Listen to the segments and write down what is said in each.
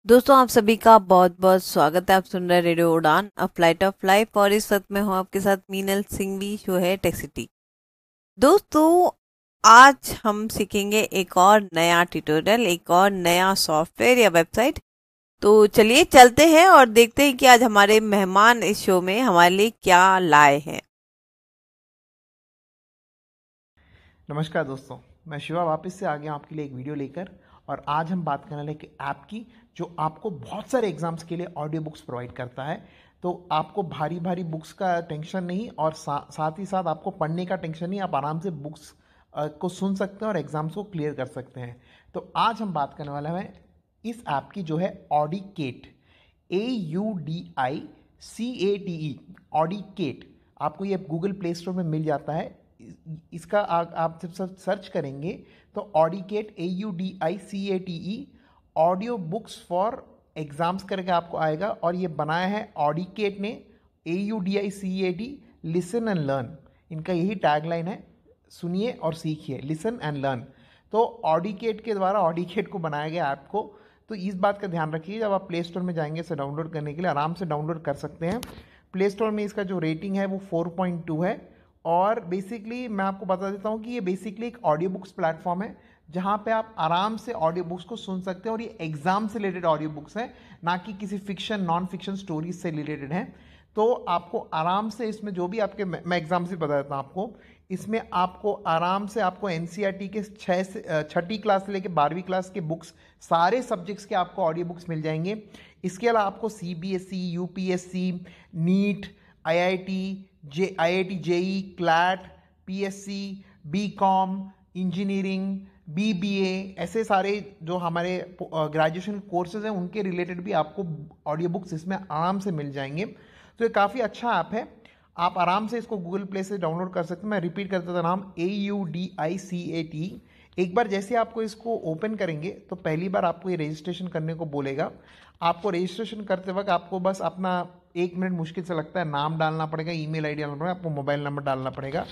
दोस्तों आप सभी का बहुत बहुत स्वागत है। आप सुन रहे हैं रेडियो उड़ान अ फ्लाइट ऑफ लाइफ और इस वक्त मैं हूं आपके साथ मीनल सिंघवी। शो है टेक्सिटी। दोस्तों आज हम सीखेंगे एक और नया ट्यूटोरियल, एक और नया सॉफ्टवेयर या वेबसाइट। तो चलिए चलते हैं और देखते हैं कि आज हमारे मेहमान इस शो में हमारे लिए क्या लाए हैं। नमस्कार दोस्तों, मैं शिवा वापस से आ गया आपके लिए एक वीडियो लेकर। और आज हम बात करने वाले एक ऐप की जो आपको बहुत सारे एग्जाम्स के लिए ऑडियो बुक्स प्रोवाइड करता है। तो आपको भारी भारी बुक्स का टेंशन नहीं और साथ ही साथ आपको पढ़ने का टेंशन नहीं। आप आराम से बुक्स को सुन सकते हैं और एग्जाम्स को क्लियर कर सकते हैं। तो आज हम बात करने वाले हैं इस ऐप की जो है ऑडिकेट, AUDICATE, ऑडिकेट। आपको ये गूगल प्ले स्टोर में मिल जाता है। इसका आप जब सर्च करेंगे तो ऑडिकेट, AUDICATE, audio books for exams करके आपको आएगा। और ये बनाया है ऑडिकेट ने, AUDICAT, लिसन एंड लर्न। इनका यही टैगलाइन है, सुनिए और सीखिए, लिसन एंड लर्न। तो ऑडिकेट के द्वारा ऑडिकेट को बनाया गया ऐप को। तो इस बात का ध्यान रखिए, जब आप प्ले स्टोर में जाएंगे इसे डाउनलोड करने के लिए आराम से डाउनलोड कर सकते हैं। प्ले स्टोर में इसका जो रेटिंग है वो 4.2 है। और बेसिकली मैं आपको बता देता हूँ कि ये बेसिकली एक ऑडियो बुक्स प्लेटफॉर्म है जहाँ पे आप आराम से ऑडियो बुक्स को सुन सकते हैं। और ये एग्जाम से रिलेटेड ऑडियो बुक्स हैं, ना कि किसी फिक्शन नॉन फिक्शन स्टोरीज से रिलेटेड हैं। तो आपको आराम से इसमें जो भी आपके, मैं एग्जाम से बता देता हूँ आपको, इसमें आपको आराम से आपको एनसीईआरटी के 6 क्लास से लेकर 12वीं क्लास के बुक्स, सारे सब्जेक्ट्स के आपको ऑडियो बुक्स मिल जाएंगे। इसके अलावा आपको CBSE, UPSC, NEET, IIT JEE, CLAT, PSC, BCom, engineering, BBA, ऐसे सारे जो हमारे ग्रेजुएशन कोर्सेज हैं उनके रिलेटेड भी आपको ऑडियो बुक्स इसमें आराम से मिल जाएंगे। तो ये काफ़ी अच्छा ऐप है, आप आराम से इसको गूगल प्ले से डाउनलोड कर सकते हैं। मैं रिपीट करता था नाम, AUDICAT। एक बार जैसे आपको इसको ओपन करेंगे तो पहली बार आपको ये रजिस्ट्रेशन करने को बोलेगा। आपको रजिस्ट्रेशन करते वक्त आपको बस अपना 1 मिनट मुश्किल से लगता है, नाम डालना पड़ेगा, ईमेल आईडी डालना पड़ेगा, आपको मोबाइल नंबर डालना पड़ेगा।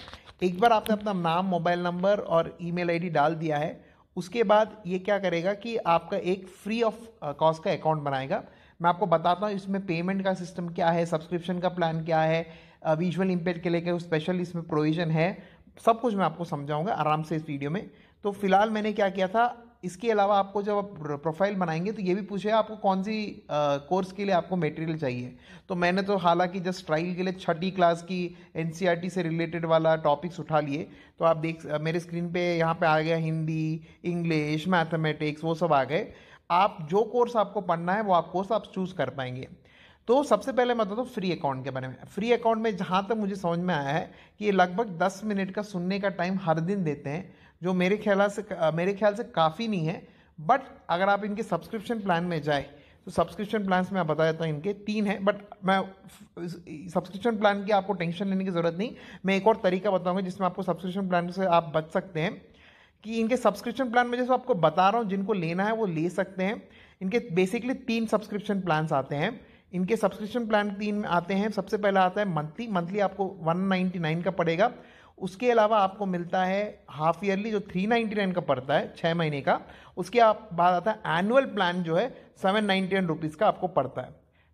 एक बार आपने अपना नाम, मोबाइल नंबर और ईमेल आईडी डाल दिया है, उसके बाद ये क्या करेगा कि आपका एक फ्री ऑफ कॉस्ट का अकाउंट बनाएगा। मैं आपको बताता हूँ इसमें पेमेंट का सिस्टम क्या है, सब्सक्रिप्शन का प्लान क्या है, विजुअल इम्पैक्ट के लिए स्पेशल इसमें प्रोविजन है, सब कुछ मैं आपको समझाऊंगा आराम से इस वीडियो में। तो फिलहाल मैंने क्या किया था, इसके अलावा आपको जब आप प्रोफाइल बनाएंगे तो ये भी पूछेगा आपको कौन सी कोर्स के लिए आपको मटेरियल चाहिए। तो मैंने तो हालांकि जस्ट ट्रायल के लिए 6ठी क्लास की एनसीईआरटी से रिलेटेड वाला टॉपिक्स उठा लिए। तो आप देख, मेरे स्क्रीन पे यहाँ पे आ गया हिंदी, इंग्लिश, मैथमेटिक्स, वो सब आ गए। आप जो कोर्स आपको पढ़ना है वो आप कोर्स आप चूज़ कर पाएंगे। तो सबसे पहले मैं बताता हूँ फ्री अकाउंट के बारे में। फ्री अकाउंट में जहाँ तक मुझे समझ में आया है कि ये लगभग 10 मिनट का सुनने का टाइम हर दिन देते हैं, जो मेरे ख्याल से काफ़ी नहीं है। बट अगर आप इनके सब्सक्रिप्शन प्लान में जाए तो सब्सक्रिप्शन प्लान्स में आप बता देता हूँ, इनके 3 हैं। बट मैं सब्सक्रिप्शन प्लान की आपको टेंशन लेने की ज़रूरत नहीं। मैं एक और तरीका बताऊँगा जिसमें आपको सब्सक्रिप्शन प्लान से आप बच सकते हैं। कि इनके सब्सक्रिप्शन प्लान में जैसे आपको बता रहा हूँ, जिनको लेना है वो ले सकते हैं। इनके बेसिकली 3 सब्सक्रिप्शन प्लान्स आते हैं। इनके सब्सक्रिप्शन प्लान 3 आते हैं। सबसे पहला आता है मंथली। मंथली आपको 199 का पड़ेगा। उसके अलावा आपको मिलता है हाफ ईयरली, जो 399 का पड़ता है 6 महीने का। उसके बाद आता है एनुअल प्लान, जो है 799 रुपीज़ का आपको पड़ता है।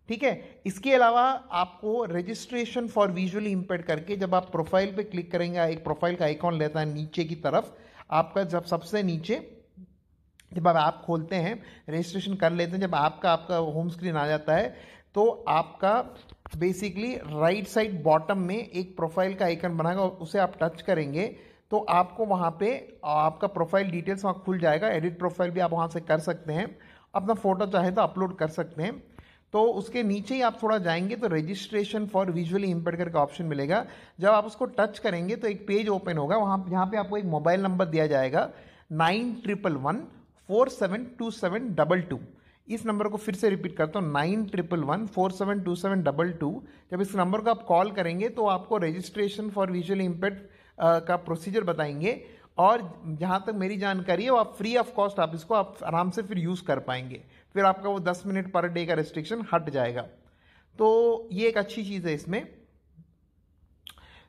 ठीक है। इसके अलावा आपको रजिस्ट्रेशन फॉर विजुअली इम्पेयर्ड करके, जब आप प्रोफाइल पे क्लिक करेंगे, एक प्रोफाइल का आइकॉन लेता है नीचे की तरफ आपका, जब सबसे नीचे जब आप ऐप खोलते हैं, रजिस्ट्रेशन कर लेते हैं, जब आपका होम स्क्रीन आ जाता है तो आपका बेसिकली राइट साइड बॉटम में एक प्रोफाइल का आइकन बनाएगा, उसे आप टच करेंगे तो आपको वहाँ पे आपका प्रोफाइल डिटेल्स वहाँ खुल जाएगा। एडिट प्रोफाइल भी आप वहाँ से कर सकते हैं, अपना फोटो चाहे तो अपलोड कर सकते हैं। तो उसके नीचे ही आप थोड़ा जाएंगे तो रजिस्ट्रेशन फॉर विजुअली इम्पेयर्ड करके ऑप्शन मिलेगा। जब आप उसको टच करेंगे तो एक पेज ओपन होगा, वहाँ यहाँ पे आपको एक मोबाइल नंबर दिया जाएगा, 9111472722। इस नंबर को फिर से रिपीट करता हूँ, 9111472722। जब इस नंबर को आप कॉल करेंगे तो आपको रजिस्ट्रेशन फॉर विजुअली इम्पेयर्ड का प्रोसीजर बताएंगे। और जहाँ तक मेरी जानकारी है वो आप फ्री ऑफ कॉस्ट आप इसको आप आराम से फिर यूज़ कर पाएंगे। फिर आपका वो 10 मिनट पर डे का रेस्ट्रिक्शन हट जाएगा। तो ये एक अच्छी चीज़ है इसमें।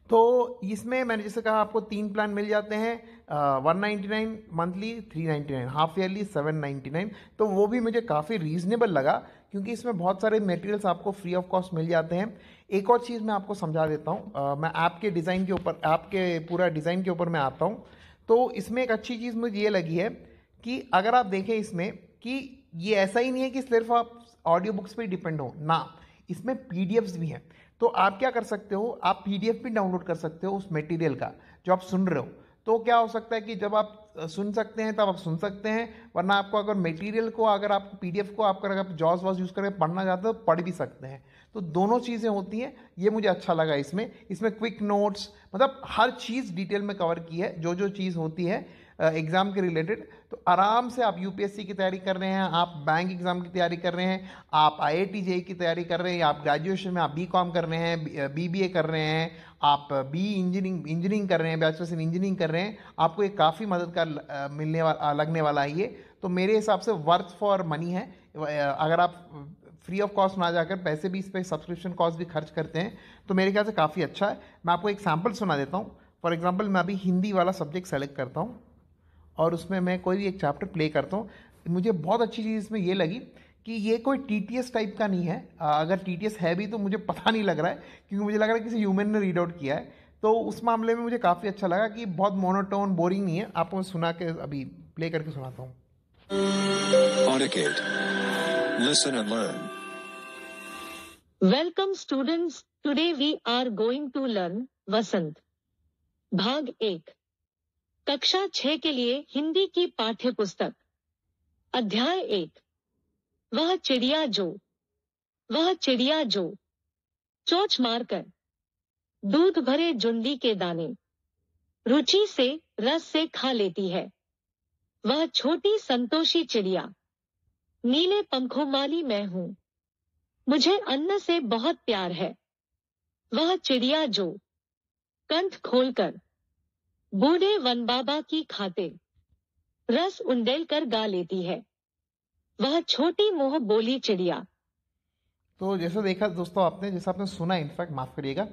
तो इसमें मैंने जैसे कहा आपको 3 प्लान मिल जाते हैं। 199 मंथली, 399 हाफ ईयरली 799। तो वो भी मुझे काफ़ी रीजनेबल लगा, क्योंकि इसमें बहुत सारे मटेरियल्स आपको फ्री ऑफ कॉस्ट मिल जाते हैं। एक और चीज़ मैं आपको समझा देता हूँ, मैं ऐप के डिज़ाइन के ऊपर, ऐप के पूरा डिज़ाइन के ऊपर मैं आता हूँ। तो इसमें एक अच्छी चीज़ मुझे ये लगी है कि अगर आप देखें इसमें कि ये ऐसा ही नहीं है कि सिर्फ आप ऑडियो बुक्स पे डिपेंड हो ना, इसमें पीडीएफ्स भी हैं। तो आप क्या कर सकते हो, आप पीडीएफ भी डाउनलोड कर सकते हो उस मटेरियल का जो आप सुन रहे हो। तो क्या हो सकता है कि जब आप सुन सकते हैं तब आप सुन सकते हैं, वरना आपको अगर मटेरियल को, अगर आपको पीडीएफ को अगर आप जॉस वॉस यूज़ करके पढ़ना चाहते हो तो पढ़ भी सकते हैं। तो दोनों चीज़ें होती हैं, ये मुझे अच्छा लगा इसमें क्विक नोट्स, मतलब हर चीज़ डिटेल में कवर की है, जो जो चीज़ होती है एग्ज़ाम के रिलेटेड। तो आराम से आप यूपीएससी की तैयारी कर रहे हैं, आप बैंक एग्ज़ाम की तैयारी कर रहे हैं, आप आईआईटी जेईई की तैयारी कर रहे हैं, आप ग्रेजुएशन में आप बीकॉम कर रहे हैं, बीबीए कर रहे हैं, आप बी इंजीनियरिंग कर रहे हैं, बैचलर्स इन इंजीनियरिंग कर रहे हैं, आपको ये काफ़ी मददगार लगने वाला है ये। तो मेरे हिसाब से वर्थ फॉर मनी है। अगर आप फ्री ऑफ कॉस्ट ना जाकर पैसे भी इस पर सब्सक्रिप्शन कॉस्ट भी खर्च करते हैं तो मेरे ख्याल से काफ़ी अच्छा है। मैं आपको एक सैम्पल सुना देता हूँ। फॉर एग्जाम्पल, मैं अभी हिंदी वाला सब्जेक्ट सेलेक्ट करता हूँ और उसमें मैं कोई भी एक चैप्टर प्ले करता हूँ। मुझे बहुत अच्छी चीज़ इसमें ये लगी कि ये कोई टीटीएस टाइप का नहीं है। अगर टीटीएस है भी तो मुझे पता नहीं लग रहा है, क्योंकि मुझे लग रहा है किसी ह्यूमन ने रीड आउट किया है। तो उस मामले में मुझे काफ़ी अच्छा लगा कि बहुत मोनोटोन, बोरिंग नहीं है। आपको मैं सुना के अभी प्ले करके सुनाता हूँ। Listen and learn. Welcome students. Today we are going to learn वसंत भाग 1, कक्षा 6 के लिए हिंदी की पाठ्य पुस्तक। अध्याय 1, वह चिड़िया जो चोंच मारकर दूध भरे जुंडी के दाने रुचि से रस से खा लेती है। वह छोटी संतोषी चिड़िया, नीले पंखों वाली मैं हूं, मुझे अन्न से बहुत प्यार है। वह चिड़िया जो कंठ खोलकर बूढ़े वन बाबा की खातिर रस उंडेल कर गा लेती है। वह छोटी मुंह बोली चिड़िया। तो जैसे देखा दोस्तों आपने, जैसा आपने सुना, इनफैक्ट माफ करिएगा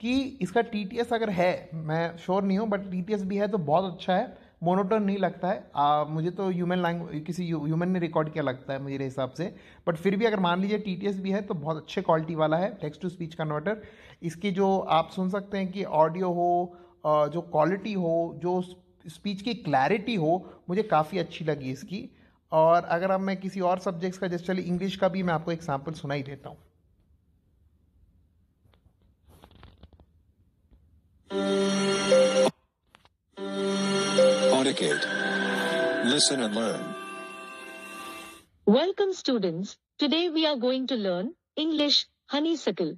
कि इसका टीटीएस अगर है, मैं श्योर नहीं हूँ, बट टीटीएस भी है तो बहुत अच्छा है, मोनोटोन नहीं लगता है। मुझे तो ह्यूमन लैंग्वेज, किसी ह्यूमन ने रिकॉर्ड किया लगता है मेरे हिसाब से। बट फिर भी अगर मान लीजिए टीटीएस भी है तो बहुत अच्छे क्वालिटी वाला है, टेक्स्ट टू स्पीच कन्वर्टर। इसकी जो आप सुन सकते हैं कि ऑडियो हो, जो क्वालिटी हो, जो स्पीच की क्लैरिटी हो, मुझे काफ़ी अच्छी लगी इसकी। और अगर अब मैं किसी और सब्जेक्ट्स का, जैसे चलिए इंग्लिश का भी मैं आपको एक सैम्पल सुना ही देता हूँ। Listen and learn. Welcome students. Today we are going to learn English Honeysuckle.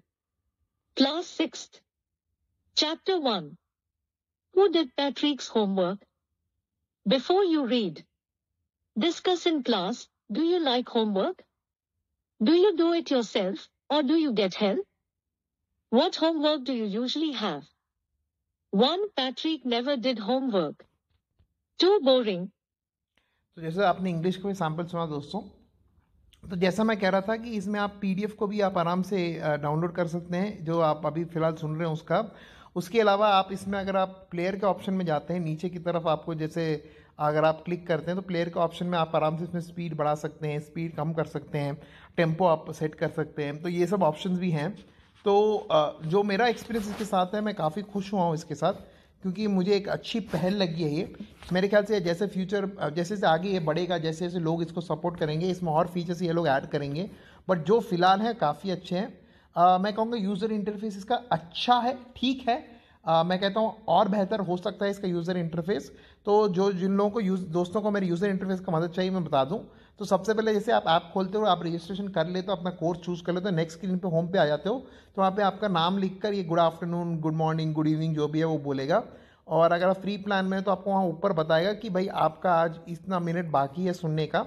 Class 6th. Chapter 1. Who did Patrick's homework? Before you read, discuss in class. Do you like homework? Do you do it yourself or do you get help? What homework do you usually have? 1. Patrick never did homework. 2. Boring. तो जैसे आपने English का भी sample सुना दोस्तों, तो जैसा मैं कह रहा था कि इसमें आप पीडीएफ को भी आप आराम से डाउनलोड कर सकते हैं, जो आप अभी फ़िलहाल सुन रहे हैं उसका। उसके अलावा आप इसमें अगर आप प्लेयर के ऑप्शन में जाते हैं, नीचे की तरफ आपको जैसे अगर आप क्लिक करते हैं तो प्लेयर के ऑप्शन में आप आराम से इसमें स्पीड बढ़ा सकते हैं, स्पीड कम कर सकते हैं, टेम्पो आप सेट कर सकते हैं। तो ये सब ऑप्शन भी हैं। तो जो मेरा एक्सपीरियंस इसके साथ है, मैं काफ़ी खुश हुआ हूँ इसके साथ, क्योंकि मुझे एक अच्छी पहल लगी है ये। मेरे ख्याल से जैसे फ्यूचर, जैसे जैसे आगे ये बढ़ेगा, जैसे जैसे लोग इसको सपोर्ट करेंगे, इसमें और फीचर्स ये लोग ऐड करेंगे। बट जो फिलहाल है काफ़ी अच्छे हैं। मैं कहूँगा यूज़र इंटरफेस इसका अच्छा है, ठीक है। मैं कहता हूँ और बेहतर हो सकता है इसका यूज़र इंटरफेस। तो जो जिन लोगों को दोस्तों को मेरे यूज़र इंटरफेस का मदद चाहिए, मैं बता दूँ। तो सबसे पहले जैसे आप ऐप खोलते हो, आप रजिस्ट्रेशन कर लेते हो, अपना कोर्स चूज़ कर लेते हो, नेक्स्ट स्क्रीन पे होम पे आ जाते हो, तो वहाँ पे आपका नाम लिखकर ये good afternoon, good morning, good evening जो भी है वो बोलेगा। और अगर आप फ्री प्लान में है तो आपको वहाँ ऊपर बताएगा कि भाई आपका आज इतना मिनट बाकी है सुनने का।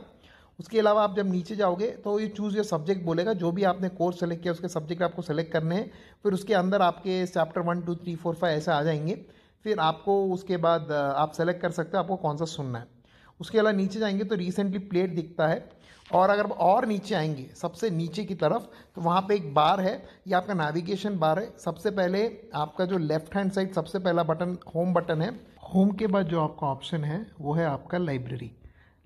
उसके अलावा आप जब नीचे जाओगे तो ये चूज़ योर सब्जेक्ट बोलेगा, जो भी आपने कोर्स सेलेक्ट किया उसके सब्जेक्ट आपको सेलेक्ट करने हैं। फिर उसके अंदर आपके चैप्टर 1, 2, 3, 4, 5 ऐसे आ जाएंगे। फिर आपको उसके बाद आप सेलेक्ट कर सकते हो आपको कौन सा सुनना है। उसके अलावा नीचे जाएंगे तो रिसेंटली प्लेड दिखता है, और अगर और नीचे आएंगे सबसे नीचे की तरफ तो वहाँ पे एक बार है, ये आपका नेविगेशन बार है। सबसे पहले आपका जो लेफ्ट हैंड साइड सबसे पहला बटन होम बटन है। होम के बाद जो आपका ऑप्शन है वो है आपका लाइब्रेरी।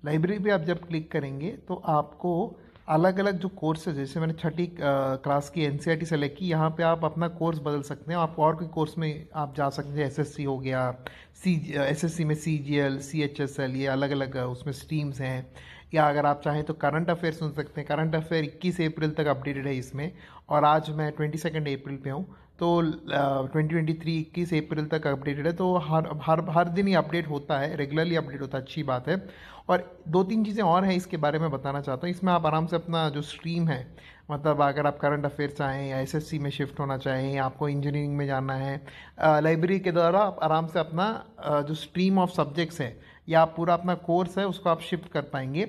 लाइब्रेरी पे आप जब क्लिक करेंगे तो आपको अलग अलग जो कोर्सेज, जैसे मैंने छठी क्लास की एनसीईआरटी सेलेक्ट की, यहाँ पे आप अपना कोर्स बदल सकते हैं। आप और कोई कोर्स में आप जा सकते हैं, एसएससी हो गया, एसएससी में सीजीएल, सीएचएसएल, ये अलग अलग उसमें स्ट्रीम्स हैं। या अगर आप चाहें तो करंट अफेयर सुन सकते हैं। करंट अफेयर 21 अप्रैल तक अपडेटेड है इसमें, और आज मैं 22 अप्रैल पे हूँ, तो 2023 21 अप्रैल तक अपडेटेड है। तो हर दिन ही अपडेट होता है, रेगुलरली अपडेट होता है, अच्छी बात है। और 2-3 चीज़ें और हैं इसके बारे में बताना चाहता हूँ। इसमें आप आराम से अपना जो स्ट्रीम है, मतलब अगर आप करंट अफेयर चाहें या एसएससी में शिफ्ट होना चाहें या आपको इंजीनियरिंग में जाना है, लाइब्रेरी के द्वारा आप आराम से अपना जो स्ट्रीम ऑफ सब्जेक्ट्स है या आप पूरा अपना कोर्स है उसको आप शिफ्ट कर पाएंगे।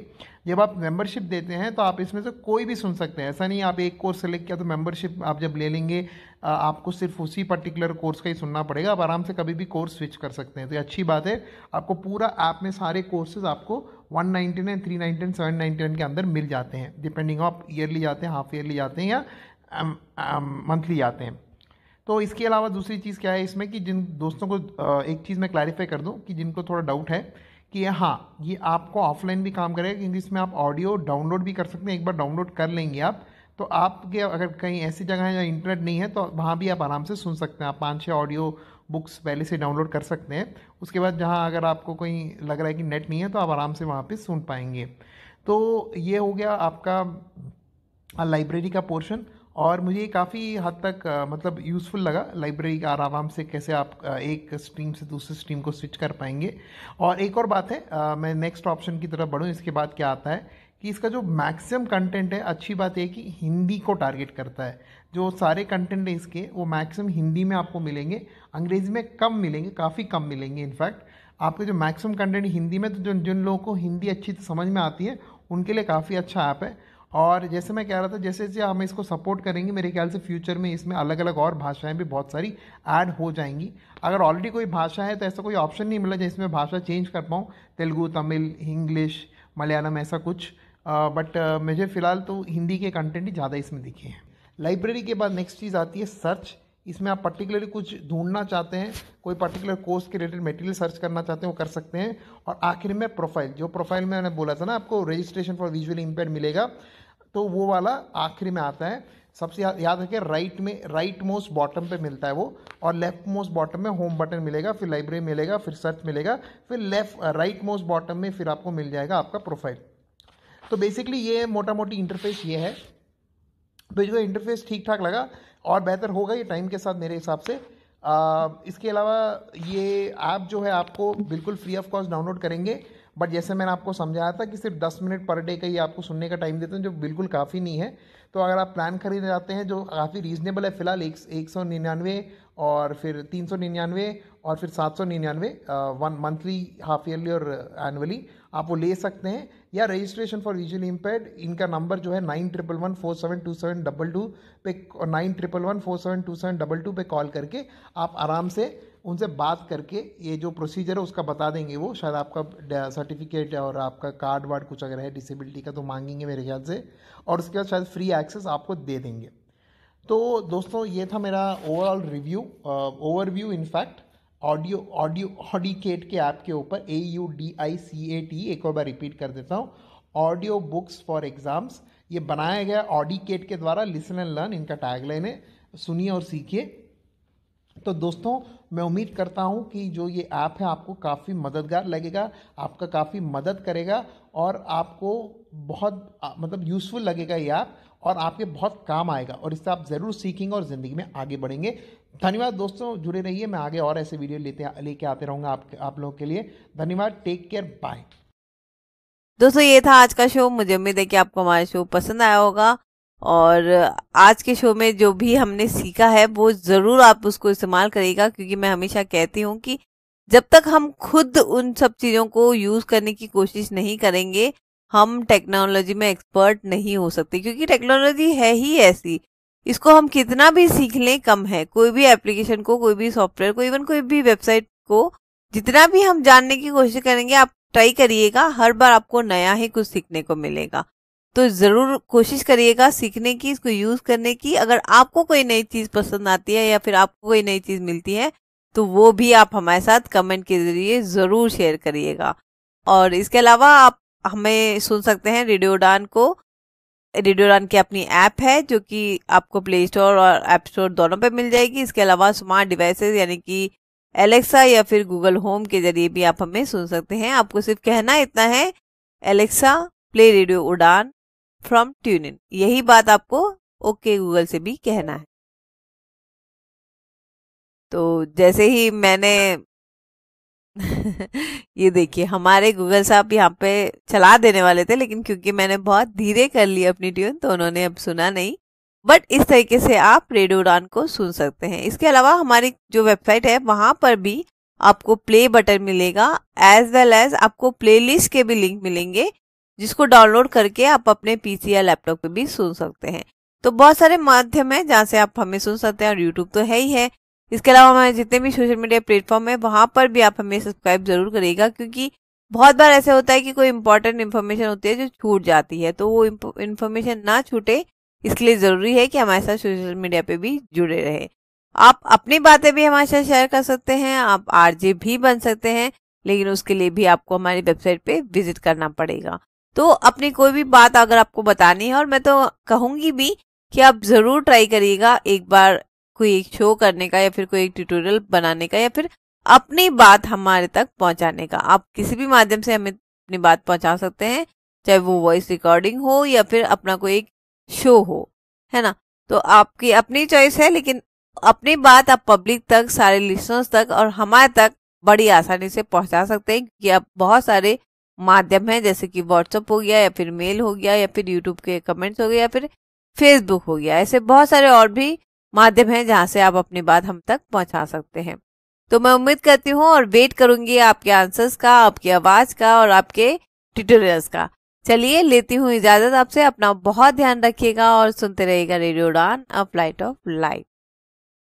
जब आप मेंबरशिप देते हैं तो आप इसमें से कोई भी सुन सकते हैं। ऐसा नहीं आप एक कोर्स सेलेक्ट किया तो मेंबरशिप आप जब ले लेंगे आपको सिर्फ उसी पर्टिकुलर कोर्स का ही सुनना पड़ेगा। आप आराम से कभी भी कोर्स स्विच कर सकते हैं, तो ये अच्छी बात है। आपको पूरा ऐप में सारे कोर्सेज आपको 199, 399, 799 के अंदर मिल जाते हैं, डिपेंडिंग आप ईयरली जाते हैं, हाफ ईयरली जाते हैं या मंथली जाते हैं। तो इसके अलावा दूसरी चीज़ क्या है इसमें कि जिन दोस्तों को एक चीज़ मैं क्लैरिफाई कर दूं कि जिनको थोड़ा डाउट है कि हाँ ये आपको ऑफलाइन भी काम करेगा, क्योंकि इसमें आप ऑडियो डाउनलोड भी कर सकते हैं। एक बार डाउनलोड कर लेंगे आप तो आपके अगर कहीं ऐसी जगह है जहाँ इंटरनेट नहीं है तो वहाँ भी आप आराम से सुन सकते हैं। आप 5-6 ऑडियो बुक्स पहले से डाउनलोड कर सकते हैं। उसके बाद जहाँ अगर आपको कहीं लग रहा है कि नेट नहीं है तो आप आराम से वहाँ पे सुन पाएंगे। तो ये हो गया आपका लाइब्रेरी का पोर्शन, और मुझे काफ़ी हद तक मतलब यूज़फुल लगा लाइब्रेरी का, आराम से कैसे आप एक स्ट्रीम से दूसरे स्ट्रीम को स्विच कर पाएंगे। और एक और बात है, मैं नेक्स्ट ऑप्शन की तरफ बढ़ूँ, इसके बाद क्या आता है कि इसका जो मैक्सिमम कंटेंट है, अच्छी बात है कि हिंदी को टारगेट करता है। जो सारे कंटेंट है इसके वो मैक्सिमम हिंदी में आपको मिलेंगे, अंग्रेजी में कम मिलेंगे, काफ़ी कम मिलेंगे। इनफैक्ट आपके जो मैक्सिमम कंटेंट हिंदी में, तो जिन लोगों को हिंदी अच्छी समझ में आती है उनके लिए काफ़ी अच्छा ऐप है। और जैसे मैं कह रहा था, जैसे जैसे हम इसको सपोर्ट करेंगे मेरे ख्याल से फ्यूचर में इसमें अलग अलग और भाषाएं भी बहुत सारी ऐड हो जाएंगी। अगर ऑलरेडी कोई भाषा है तो ऐसा कोई ऑप्शन नहीं मिला जिसमें भाषा चेंज कर पाऊँ, तेलुगु, तमिल, इंग्लिश, मलयालम, ऐसा कुछ। बट मुझे फ़िलहाल तो हिंदी के कंटेंट ही ज़्यादा इसमें दिखे हैं। लाइब्रेरी के बाद नेक्स्ट चीज़ आती है सर्च। इसमें आप पर्टिकुलरली कुछ ढूंढना चाहते हैं, कोई पर्टिकुलर कोर्स के रिलेटेड मटेरियल सर्च करना चाहते हैं वो कर सकते हैं। और आखिर में प्रोफाइल, जो प्रोफाइल में मैंने बोला था ना आपको रजिस्ट्रेशन फॉर विजुअली इम्पेयर्ड मिलेगा, तो वो वाला आखिरी में आता है। सबसे याद रखिए राइट मोस्ट बॉटम पे मिलता है वो, और लेफ्ट मोस्ट बॉटम में होम बटन मिलेगा, फिर लाइब्रेरी मिलेगा, फिर सर्च मिलेगा, फिर राइट मोस्ट बॉटम में फिर आपको मिल जाएगा आपका प्रोफाइल। तो बेसिकली ये मोटा मोटी इंटरफेस ये है। तो जो इंटरफेस ठीक ठाक लगा, और बेहतर होगा ये टाइम के साथ मेरे हिसाब से। इसके अलावा ये ऐप जो है आपको बिल्कुल फ्री ऑफ कॉस्ट डाउनलोड करेंगे, बट जैसे मैंने आपको समझाया था कि सिर्फ 10 मिनट पर डे का ही आपको सुनने का टाइम देते हैं, जो बिल्कुल काफ़ी नहीं है। तो अगर आप प्लान खरीदने जाते हैं जो काफ़ी रीजनेबल है, फिलहाल 199 और फिर 399 और फिर 799 मंथली, हाफ ईयरली और एनुअली, आप वो ले सकते हैं। या रजिस्ट्रेशन फॉर विजुअली इम्पेयर्ड, इनका नंबर जो है 9111472722 पे 9111472722 पे कॉल करके आप आराम से उनसे बात करके ये जो प्रोसीजर है उसका बता देंगे। वो शायद आपका सर्टिफिकेट और आपका कार्ड वार्ड कुछ अगर है डिसेबिलिटी का तो मांगेंगे मेरे ख्याल से, और उसके बाद शायद फ्री एक्सेस आपको दे देंगे। तो दोस्तों ये था मेरा ओवरऑल रिव्यू, ओवरव्यू इनफैक्ट ऑडिकेट के ऐप के ऊपर, AUDICAT, एक और बार रिपीट कर देता हूँ, ऑडियो बुक्स फॉर एग्जाम्स। ये बनाया गया ऑडिकेट के द्वारा, लिसन एंड लर्न इनका टैगलाइन है, सुनिए और सीखिए। तो दोस्तों मैं उम्मीद करता हूँ कि जो ये ऐप है आपको काफ़ी मददगार लगेगा, आपका काफ़ी मदद करेगा, और आपको बहुत मतलब यूज़फुल लगेगा ये ऐप, और आपके बहुत काम आएगा, और इससे आप ज़रूर सीखेंगे और ज़िंदगी में आगे बढ़ेंगे। धन्यवाद दोस्तों, जुड़े रहिए, मैं आगे और ऐसे वीडियो लेके आते रहूँगा आप लोगों के लिए। धन्यवाद, टेक केयर, बाय। दोस्तों ये था आज का शो। मुझे उम्मीद है कि आपको हमारा शो पसंद आया होगा, और आज के शो में जो भी हमने सीखा है वो ज़रूर आप उसको इस्तेमाल करिएगा, क्योंकि मैं हमेशा कहती हूँ कि जब तक हम खुद उन सब चीज़ों को यूज़ करने की कोशिश नहीं करेंगे हम टेक्नोलॉजी में एक्सपर्ट नहीं हो सकते, क्योंकि टेक्नोलॉजी है ही ऐसी, इसको हम कितना भी सीख लें कम है। कोई भी एप्लीकेशन को, कोई भी सॉफ्टवेयर को, इवन कोई भी वेबसाइट को जितना भी हम जानने की कोशिश करेंगे, आप ट्राई करिएगा, हर बार आपको नया ही कुछ सीखने को मिलेगा। तो जरूर कोशिश करिएगा सीखने की, इसको यूज करने की। अगर आपको कोई नई चीज पसंद आती है या फिर आपको कोई नई चीज मिलती है तो वो भी आप हमारे साथ कमेंट के जरिए जरूर शेयर करिएगा। और इसके अलावा आप हमें सुन सकते हैं रेडियो उड़ान को। रेडियो उड़ान की अपनी ऐप है जो कि आपको प्ले स्टोर और ऐप स्टोर दोनों पे मिल जाएगी। इसके अलावा स्मार्ट डिवाइसेस यानी कि एलेक्सा या फिर गूगल होम के जरिए भी आप हमें सुन सकते हैं। आपको सिर्फ कहना इतना है, एलेक्सा प्ले रेडियो उड़ान फ्रॉम ट्यून इन। यही बात आपको ओके गूगल से भी कहना है। तो जैसे ही मैंने ये देखिए हमारे गूगल साहब यहाँ पे चला देने वाले थे, लेकिन क्योंकि मैंने बहुत धीरे कर ली अपनी ट्यून तो उन्होंने अब सुना नहीं। बट इस तरीके से आप रेडियो उड़ान को सुन सकते हैं। इसके अलावा हमारी जो वेबसाइट है वहां पर भी आपको प्ले बटन मिलेगा, एज वेल एज आपको प्लेलिस्ट के भी लिंक मिलेंगे जिसको डाउनलोड करके आप अपने पीसी या लैपटॉप पे भी सुन सकते हैं। तो बहुत सारे माध्यम है जहाँ से आप हमें सुन सकते हैं, और यूट्यूब तो है ही है। इसके अलावा हमारे जितने भी सोशल मीडिया प्लेटफॉर्म है वहां पर भी आप हमें सब्सक्राइब जरूर करिएगा, क्योंकि बहुत बार ऐसा होता है कि कोई इंपॉर्टेंट इन्फॉर्मेशन होती है जो छूट जाती है, तो वो इन्फॉर्मेशन ना छूटे इसके लिए जरूरी है कि हमारे साथ सोशल मीडिया पे भी जुड़े रहे। आप अपनी बातें भी हमारे साथ शेयर कर सकते हैं, आप आरजे भी बन सकते हैं, लेकिन उसके लिए भी आपको हमारी वेबसाइट पे विजिट करना पड़ेगा। तो अपनी कोई भी बात अगर आपको बतानी है, और मैं तो कहूंगी भी कि आप जरूर ट्राई करिएगा एक बार कोई एक शो करने का या फिर कोई एक ट्यूटोरियल बनाने का या फिर अपनी बात हमारे तक पहुंचाने का। आप किसी भी माध्यम से हमें अपनी बात पहुंचा सकते हैं, चाहे वो वॉइस रिकॉर्डिंग हो या फिर अपना कोई एक शो हो, है ना। तो आपकी अपनी चॉइस है, लेकिन अपनी बात आप पब्लिक तक, सारे लिसनर्स तक और हमारे तक बड़ी आसानी से पहुंचा सकते हैं, क्योंकि अब बहुत सारे माध्यम हैं जैसे कि व्हाट्सएप हो गया या फिर मेल हो गया या फिर यूट्यूब के कमेंट्स हो गए या फिर फेसबुक हो गया। ऐसे बहुत सारे और भी माध्यम है जहां से आप अपनी बात हम तक पहुंचा सकते हैं। तो मैं उम्मीद करती हूँ और वेट करूंगी आपके आंसर्स का, आपकी आवाज का और आपके ट्यूटोरियल्स का। चलिए लेती हूँ इजाजत आपसे। अपना बहुत ध्यान रखिएगा और सुनते रहिएगा रेडियो उड़ान, अ फ्लाइट ऑफ लाइफ।